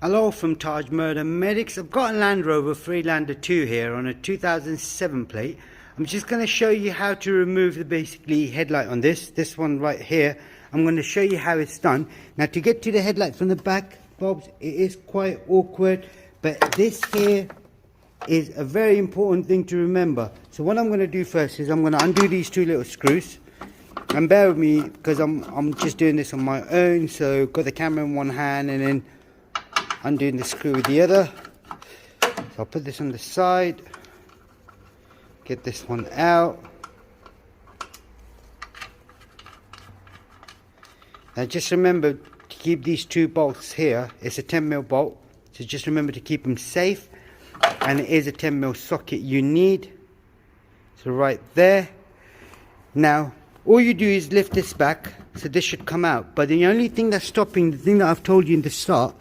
Hello from Taj Murder Medics. I've got a Land Rover Freelander 2 here on a 2007 plate. I'm just going to show you how to remove the basically headlight on this one right here. I'm going to show you how it's done. Now to get to the headlight from the back, Bobs, it is quite awkward, but this here is a very important thing to remember. So what I'm going to do first is I'm going to undo these two little screws. And bear with me because I'm just doing this on my own. So got the camera in one hand and then undoing the screw with the other. So I'll put this on the side, get this one out. Now just remember to keep these two bolts here. It's a 10mm bolt, so just remember to keep them safe, and it is a 10mm socket you need. So right there. Now all you do is lift this back, so this should come out, but the only thing that's stopping, the thing that I've told you in the start,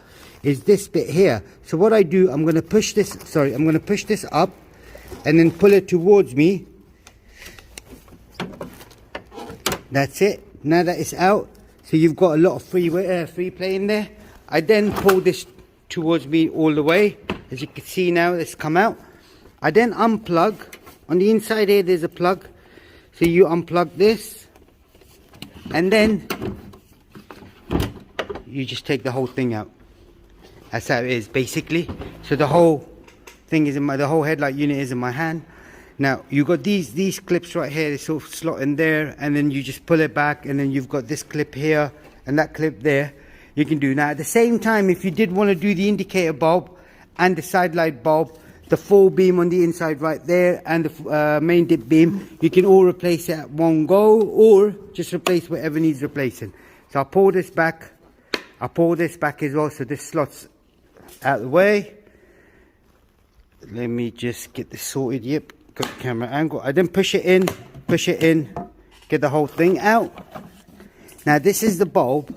is this bit here. So what I do, I'm going to push this up and then pull it towards me. That's it. Now that it's out, so you've got a lot of free play in there. I then pull this towards me all the way. As you can see now, it's come out. I then unplug. On the inside here, there's a plug. So you unplug this, and then you just take the whole thing out. That's how it is basically. So the whole thing is the whole headlight unit is in my hand. Now you got these clips right here, they sort of slot in there, and then you just pull it back, and then you've got this clip here and that clip there. You can do now. At the same time, if you did want to do the indicator bulb and the side light bulb, the full beam on the inside right there, and the main dip beam, you can all replace it at one go, or just replace whatever needs replacing. So I'll pull this back. I'll pull this back as well, so this slots out of the way. Let me just get this sorted. Yep, got the camera angle. I then push it in, get the whole thing out. Now this is the bulb.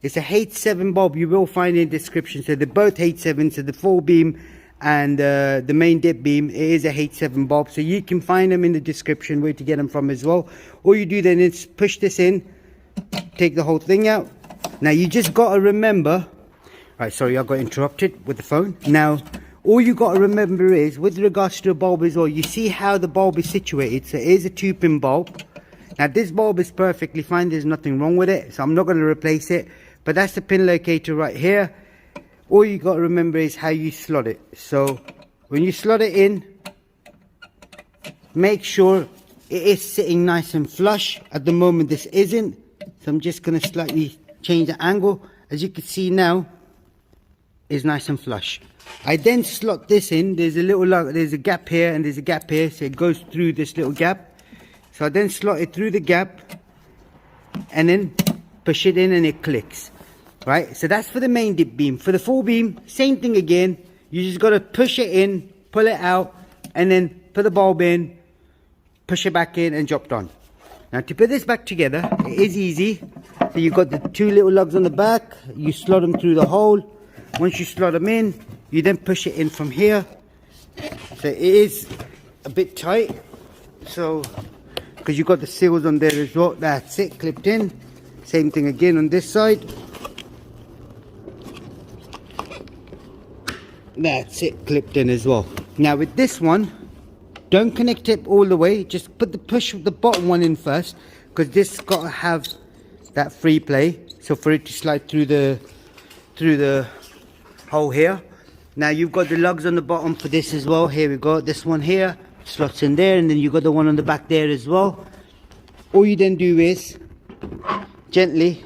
It's a H7 bulb. You will find in the description. So they're both H7. So the full beam and the main dip beam, it is a H7 bulb. So you can find them in the description where to get them from as well. All you do then is push this in, take the whole thing out. Now you just got to remember, right, sorry, I got interrupted with the phone. Now all you got to remember is, with regards to the bulb as well, you see how the bulb is situated. So it is a 2-pin bulb. Now this bulb is perfectly fine, there's nothing wrong with it, so I'm not going to replace it. But that's the pin locator right here. All you got to remember is how you slot it. So when you slot it in, make sure it is sitting nice and flush. At the moment this isn't, so I'm just going to slightly change the angle. As you can see now, is nice and flush. I then slot this in. There's a gap here and there's a gap here, so it goes through this little gap. So I then slot it through the gap and then push it in, and it clicks. Right, so that's for the main dip beam. For the full beam, same thing again. You just got to push it in, pull it out, and then put the bulb in, push it back in, and drop on. Now to put this back together, it is easy. So you've got the two little lugs on the back. You slot them through the hole. Once you slot them in, you then push it in from here. So it is a bit tight, so because you've got the seals on there as well. That's it, clipped in. Same thing again on this side. That's it, clipped in as well. Now with this one, don't connect it all the way. Just push the bottom one in first, because this got to have that free play. So for it to slide through the hole here. Now you've got the lugs on the bottom for this as well. Here we go. This one here slots in there, and then you've got the one on the back there as well. All you then do is gently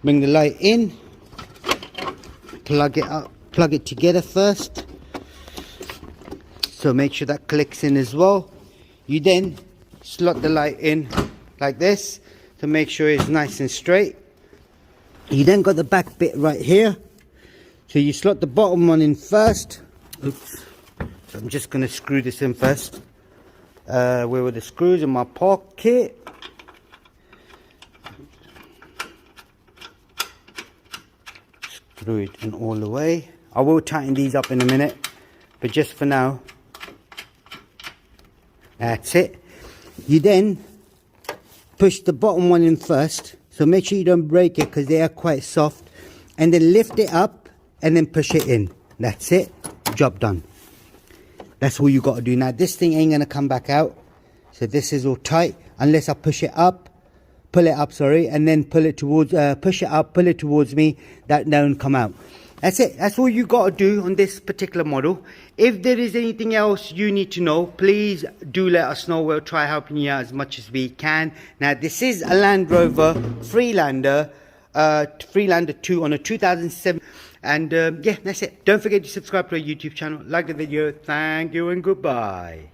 bring the light in, plug it up. Plug it together first, so make sure that clicks in as well. You then slot the light in like this to make sure it's nice and straight. You then got the back bit right here, so you slot the bottom one in first. Oops, so I'm just going to screw this in first. Where were the screws? In my pocket. Screw it in all the way. I will tighten these up in a minute, but just for now, that's it. You then push the bottom one in first, so make sure you don't break it because they are quite soft. and then lift it up and then push it in. That's it, job done. That's all you got to do. Now this thing ain't gonna come back out, so this is all tight unless I push it up, pull it up, sorry, and then pull it towards, push it up, pull it towards me. That don't come out. That's it. That's all you got to do on this particular model. If there is anything else you need to know, please do let us know. We'll try helping you out as much as we can. Now this is a Land Rover Freelander, Freelander 2 on a 2007. And yeah, that's it. Don't forget to subscribe to our YouTube channel, like the video. Thank you and goodbye.